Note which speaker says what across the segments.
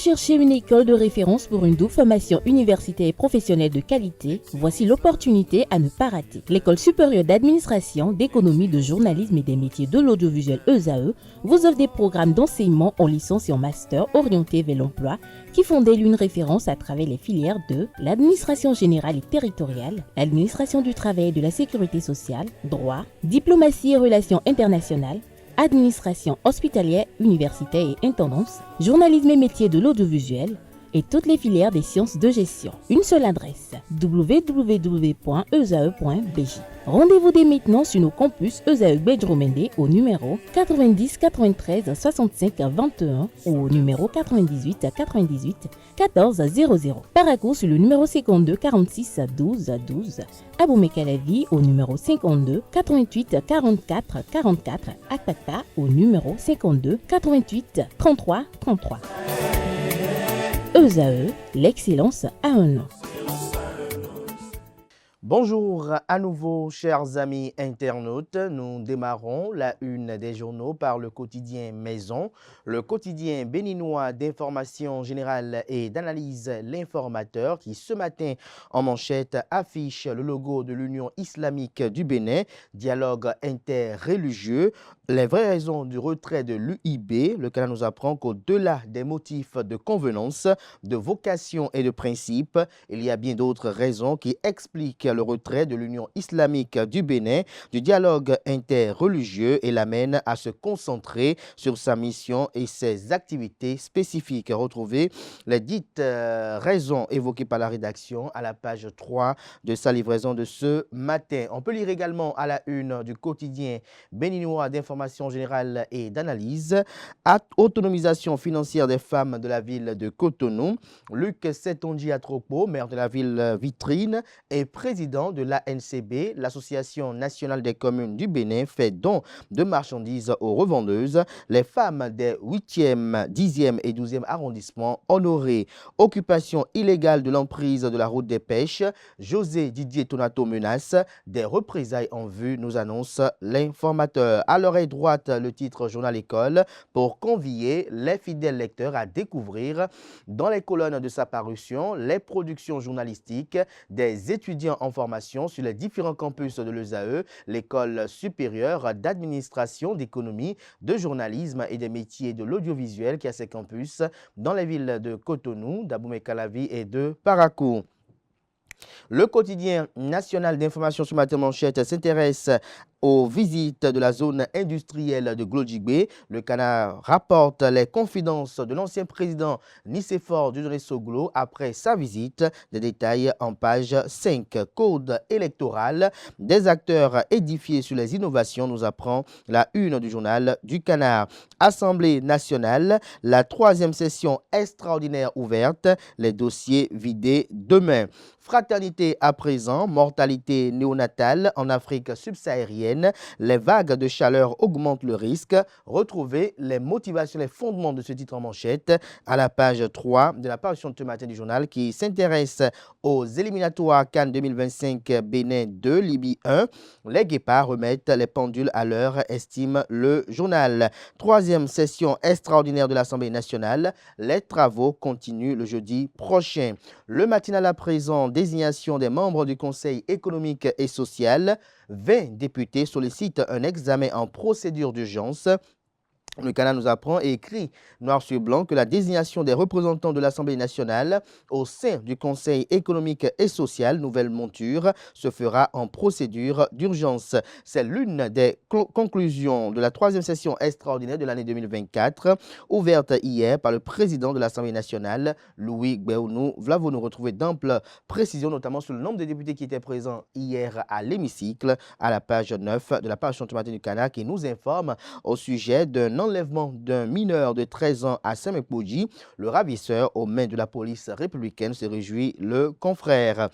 Speaker 1: cherchez une école de référence pour une double formation universitaire et professionnelle de qualité? Voici l'opportunité à ne pas rater. L'École supérieure d'administration, d'économie, de journalisme et des métiers de l'audiovisuel ESAE vous offre des programmes d'enseignement en licence et en master orientés vers l'emploi qui font d'elle une référence à travers les filières de l'administration générale et territoriale, l'administration du travail et de la sécurité sociale, droit, diplomatie et relations internationales, administration hospitalière, universitaire et intendance, journalisme et métiers de l'audiovisuel et toutes les filières des sciences de gestion. Une seule adresse, www.esae.bj. Rendez-vous dès maintenant sur nos campus ESAE Bedjromende au numéro 90 93 65 21 ou au numéro 98 98 14 00. Paracourt sur le numéro 52 46 12 12. Aboumé-Calavi au numéro 52 88 44 44. Akpaka au numéro 52 88 33 33. ESAE, l'excellence à un nom.
Speaker 2: Bonjour à nouveau, chers amis internautes. Nous démarrons la une des journaux par le quotidien Maison, le quotidien béninois d'information générale et d'analyse L'Informateur qui ce matin en manchette affiche le logo de l'Union islamique du Bénin, dialogue interreligieux. Les vraies raisons du retrait de l'UIB, le Canada nous apprend qu'au-delà des motifs de convenance, de vocation et de principe, il y a bien d'autres raisons qui expliquent le retrait de l'Union islamique du Bénin du dialogue interreligieux et l'amène à se concentrer sur sa mission et ses activités spécifiques. Retrouvez les dites raisons évoquées par la rédaction à la page 3 de sa livraison de ce matin. On peut lire également à la une du quotidien béninois d'information générale et d'analyse, autonomisation financière des femmes de la ville de Cotonou. Luc Setonji Atropo, maire de la ville vitrine et président de l'ANCB, l'Association nationale des communes du Bénin, fait don de marchandises aux revendeuses. Les femmes des 8e, 10e et 12e arrondissements honorées. Occupation illégale de l'emprise de la route des pêches. José Didier Tonato menace des représailles en vue, nous annonce l'informateur. À l'oreille droite, le titre Journal École pour convier les fidèles lecteurs à découvrir dans les colonnes de sa parution les productions journalistiques des étudiants en formation sur les différents campus de l'ESAE, l'école supérieure d'administration, d'économie, de journalisme et des métiers de l'audiovisuel qui a ses campus dans les villes de Cotonou, d'Aboumé-Calavi et de Paracourt. Le quotidien national d'information sur matin manchette s'intéresse aux visites de la zone industrielle de Glodjigbe. Le Canard rapporte les confidences de l'ancien président Nicéphore Dieudonné-Soglo après sa visite. Des détails en page 5. Code électoral des acteurs édifiés sur les innovations, nous apprend la une du journal du Canard. Assemblée nationale, la 3e session extraordinaire ouverte, les dossiers vidés demain. Fraternité à présent, mortalité néonatale en Afrique subsaharienne, les vagues de chaleur augmentent le risque. Retrouvez les motivations, les fondements de ce titre en manchette à la page 3 de la parution de ce matin du journal qui s'intéresse aux éliminatoires Cannes 2025 Bénin 2, Libye 1. Les guépards remettent les pendules à l'heure, estime le journal. 3e session extraordinaire de l'Assemblée nationale. Les travaux continuent le jeudi prochain. Le matinal à présent, désignation des membres du Conseil économique et social. 20 députés sollicitent un examen en procédure d'urgence. Le Canada nous apprend et écrit noir sur blanc que la désignation des représentants de l'Assemblée nationale au sein du Conseil économique et social, nouvelle monture, se fera en procédure d'urgence. C'est l'une des conclusions de la 3e session extraordinaire de l'année 2024, ouverte hier par le président de l'Assemblée nationale, Louis Gbéounou. Voilà, vous nous retrouvez d'amples précisions, notamment sur le nombre de députés qui étaient présents hier à l'hémicycle, à la page 9 de la page du matin du Canada, qui nous informe au sujet d'un enlèvement d'un mineur de 13 ans à Saint-Mekpoudji. Le ravisseur aux mains de la police républicaine, se réjouit le confrère.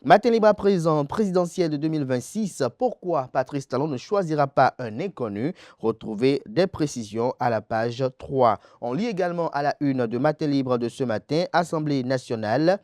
Speaker 2: Matin libre à présent, présidentielle de 2026. Pourquoi Patrice Talon ne choisira pas un inconnu? Retrouvez des précisions à la page 3. On lit également à la une de Matin libre de ce matin, Assemblée nationale.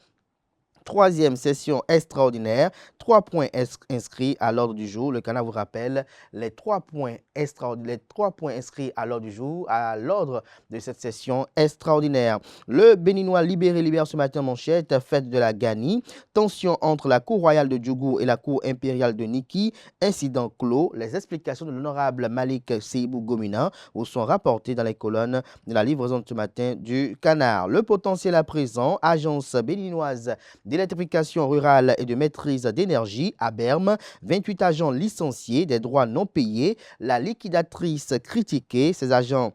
Speaker 2: troisième session extraordinaire. 3 points inscrits à l'ordre du jour. Le Canada vous rappelle les 3 points inscrits à l'ordre du jour, à l'ordre de cette session extraordinaire. Le Béninois libéré libère ce matin manchette, fête de la Gani. Tension entre la Cour royale de Djougou et la Cour impériale de Niki. Incident clos. Les explications de l'honorable Malik Seibou Gomina vous sont rapportées dans les colonnes de la livraison de ce matin du Canard. Le potentiel à présent, agence béninoise d'électrification rurale et de maîtrise d'énergie à Berme, 28 agents licenciés, des droits non payés, la liquidatrice critiquée, ces agents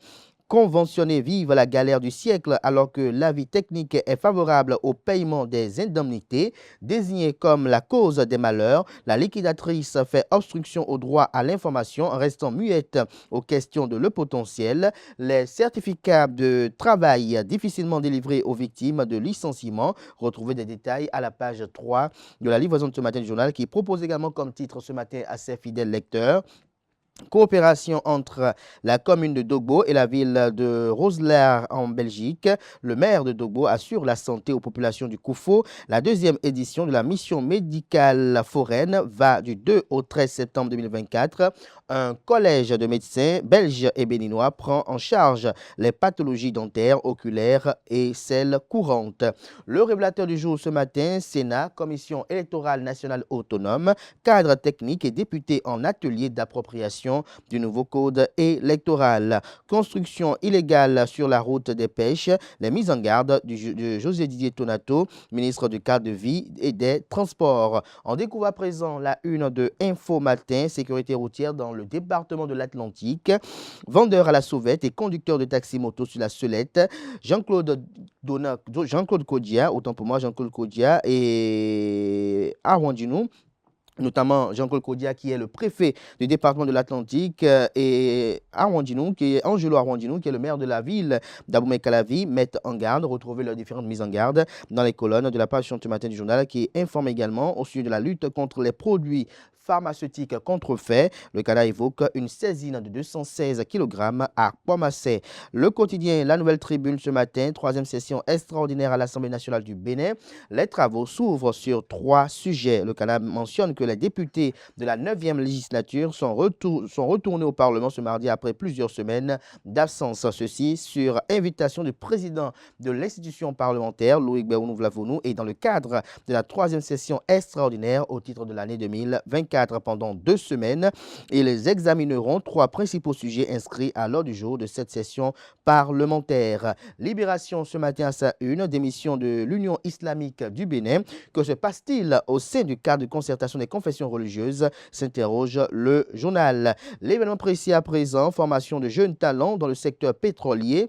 Speaker 2: conventionnés vivent la galère du siècle alors que l'avis technique est favorable au paiement des indemnités. Désignée comme la cause des malheurs, la liquidatrice fait obstruction au droit à l'information en restant muette aux questions de le potentiel. Les certificats de travail difficilement délivrés aux victimes de licenciement. Retrouvez des détails à la page 3 de la livraison de ce matin du journal qui propose également comme titre ce matin à ses fidèles lecteurs: coopération entre la commune de Dogbo et la ville de Roeselare en Belgique. Le maire de Dogbo assure la santé aux populations du Koufo. La deuxième édition de la mission médicale foraine va du 2 au 13 septembre 2024. Un collège de médecins belges et béninois prend en charge les pathologies dentaires, oculaires et celles courantes. Le révélateur du jour ce matin, Sénat, Commission électorale nationale autonome, cadre technique et député en atelier d'appropriation du nouveau code électoral. Construction illégale sur la route des pêches, les mises en garde de José Didier Tonato, ministre du cadre de vie et des transports. On découvre à présent la une de Info Matin, sécurité routière dans le département de l'Atlantique. Vendeur à la sauvette et conducteur de taxi-moto sur la Selette, Jean-Claude Kodia, autant pour moi, Jean-Claude Kodia et Arwandinou. Notamment Jean-Claude Kodia qui est le préfet du département de l'Atlantique et Arwandinou, qui est Angelo Arwandinou, qui est le maire de la ville d'Abomey-Calavi, mettent en garde. Retrouvez leurs différentes mises en garde dans les colonnes de la page ce matin du journal qui informe également au sujet de la lutte contre les produits pharmaceutiques contrefaits. Le Canada évoque une saisine de 216 kg à Pomassé. Le quotidien La Nouvelle Tribune ce matin, troisième session extraordinaire à l'Assemblée nationale du Bénin. Les travaux s'ouvrent sur 3 sujets. Le Canada mentionne que les députés de la 9e législature sont retournés au Parlement ce mardi après plusieurs semaines d'absence. Ceci sur invitation du président de l'institution parlementaire, Loïc Béounou-Vlavonou, et dans le cadre de la 3e session extraordinaire au titre de l'année 2024. Pendant 2 semaines. Ils examineront 3 principaux sujets inscrits à l'ordre du jour de cette session parlementaire. Libération ce matin à sa une, démission de l'Union islamique du Bénin. Que se passe-t-il au sein du cadre de concertation des confessions religieuses, s'interroge le journal. L'événement précis à présent, formation de jeunes talents dans le secteur pétrolier.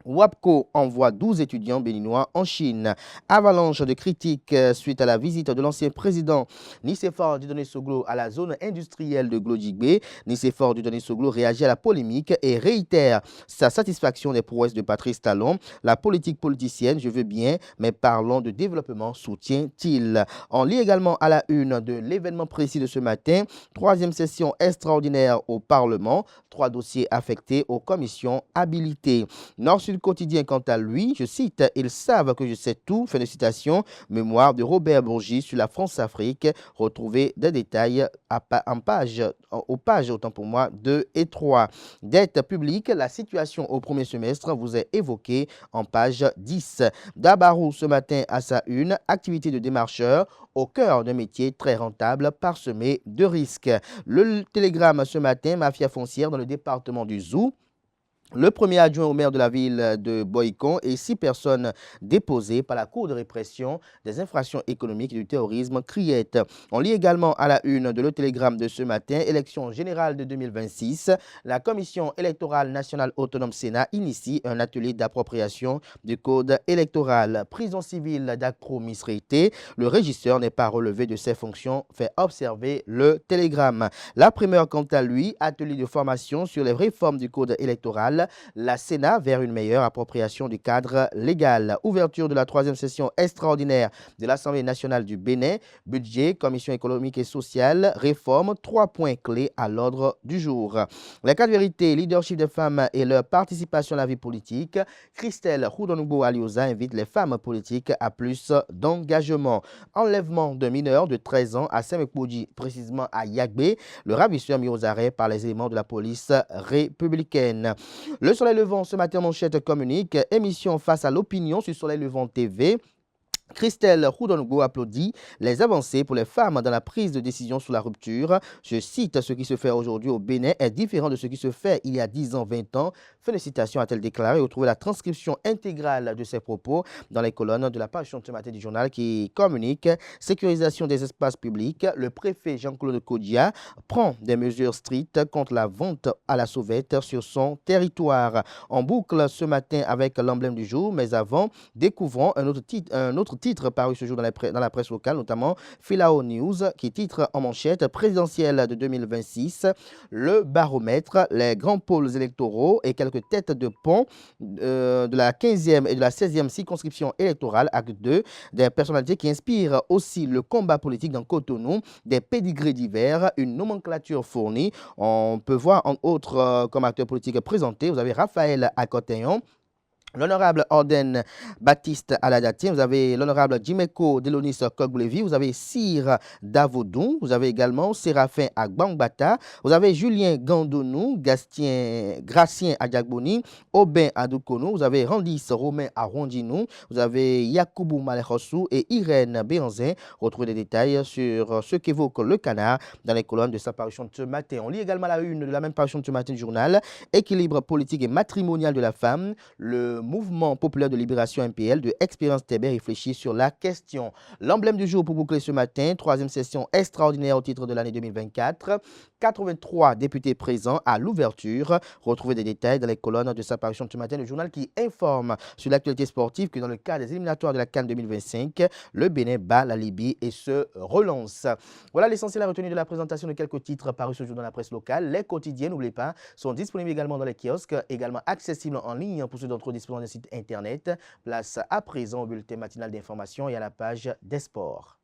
Speaker 2: WAPCO envoie 12 étudiants béninois en Chine. Avalanche de critiques suite à la visite de l'ancien président Nicéphore Dieudonné Soglo à la zone industrielle de Glodjigbe. Nicéphore Dieudonné Soglo réagit à la polémique et réitère sa satisfaction des prouesses de Patrice Talon. La politique politicienne, je veux bien, mais parlons de développement, soutient-il. On lit également à la une de l'événement précis de ce matin, 3e session extraordinaire au Parlement, 3 dossiers affectés aux commissions habilitées. Nord-Sud Quotidien, quant à lui, je cite, « Ils savent que je sais tout », fin de citation, mémoire de Robert Bourgi sur la France-Afrique. Retrouvez des détails aux pages, autant pour moi, 2 et 3. Dette publique, la situation au premier semestre vous est évoquée en page 10. Dabarou ce matin à sa une, activité de démarcheur au cœur d'un métier très rentable parsemé de risques. Le Télégramme ce matin, mafia foncière dans le département du Zou. Le premier adjoint au maire de la ville de Boïcon et 6 personnes déposées par la Cour de répression des infractions économiques et du terrorisme, Criette. On lit également à la une de Le Télégramme de ce matin, élection générale de 2026. La Commission électorale nationale autonome Sénat initie un atelier d'appropriation du code électoral. Prison civile d'Accro-Misrité. Le régisseur n'est pas relevé de ses fonctions, fait observer Le Télégramme. La primeur, quant à lui, atelier de formation sur les réformes du code électoral. appelle la Sénat vers une meilleure appropriation du cadre légal. Ouverture de la 3e session extraordinaire de l'Assemblée nationale du Bénin, budget, commission économique et sociale, réforme, 3 points clés à l'ordre du jour. Les 4 vérités, leadership des femmes et leur participation à la vie politique. Christelle Houdonoubo Alioza invite les femmes politiques à plus d'engagement. Enlèvement d'un mineur de 13 ans à Semekpoudi, précisément à Yagbé. Le ravisseur mis aux arrêts par les éléments de la police républicaine. Le Soleil Levant, ce matin, manchette communique, émission face à l'opinion sur Soleil Levant TV. Christelle Houdonoubo applaudit les avancées pour les femmes dans la prise de décision sur la rupture. Je cite, ce qui se fait aujourd'hui au Bénin est différent de ce qui se fait il y a 10 ans, 20 ans. Fin de citation, a-t-elle déclaré. Retrouvez la transcription intégrale de ses propos dans les colonnes de la page de ce matin du journal qui communique sécurisation des espaces publics. Le préfet Jean-Claude Kodia prend des mesures strictes contre la vente à la sauvette sur son territoire. En boucle ce matin avec l'emblème du jour, mais avant, découvrons un autre titre paru ce jour dans la presse locale, notamment Filao News, qui titre en manchette présidentielle de 2026, le baromètre, les grands pôles électoraux et quelques têtes de pont de la 15e et de la 16e circonscription électorale, acte 2, des personnalités qui inspirent aussi le combat politique dans Cotonou, des pédigrés divers, une nomenclature fournie. On peut voir en autres comme acteurs politiques présentés, vous avez Raphaël Akoteyon, l'honorable Orden Baptiste Aladatien, vous avez l'honorable Jimeko Delonis Koglevi, vous avez Sir Davodou, vous avez également Séraphin Agbangbata, vous avez Julien Gandonou, Gracien Adjagboni, Aubin Adoukonou, vous avez Randis Romain Arondinou, vous avez Yakoubou Malechossou et Irène Béanzin. Retrouvez des détails sur ce qu'évoque le canard dans les colonnes de sa parution de ce matin. On lit également la une de la même parution de ce matin du journal, équilibre politique et matrimonial de la femme. Le mouvement populaire de libération MPL de Expérience TB réfléchit sur la question. L'emblème du jour pour boucler ce matin, 3e session extraordinaire au titre de l'année 2024. 83 députés présents à l'ouverture. Retrouvez des détails dans les colonnes de sa parution de ce matin, le journal qui informe sur l'actualité sportive que dans le cadre des éliminatoires de la CAN 2025, le Bénin bat la Libye et se relance. Voilà l'essentiel à retenir de la présentation de quelques titres parus ce jour dans la presse locale. Les quotidiens, n'oubliez pas, sont disponibles également dans les kiosques, également accessibles en ligne pour ceux d'entre vous disponibles sur le site internet. Place à présent au bulletin matinal d'information et à la page des sports.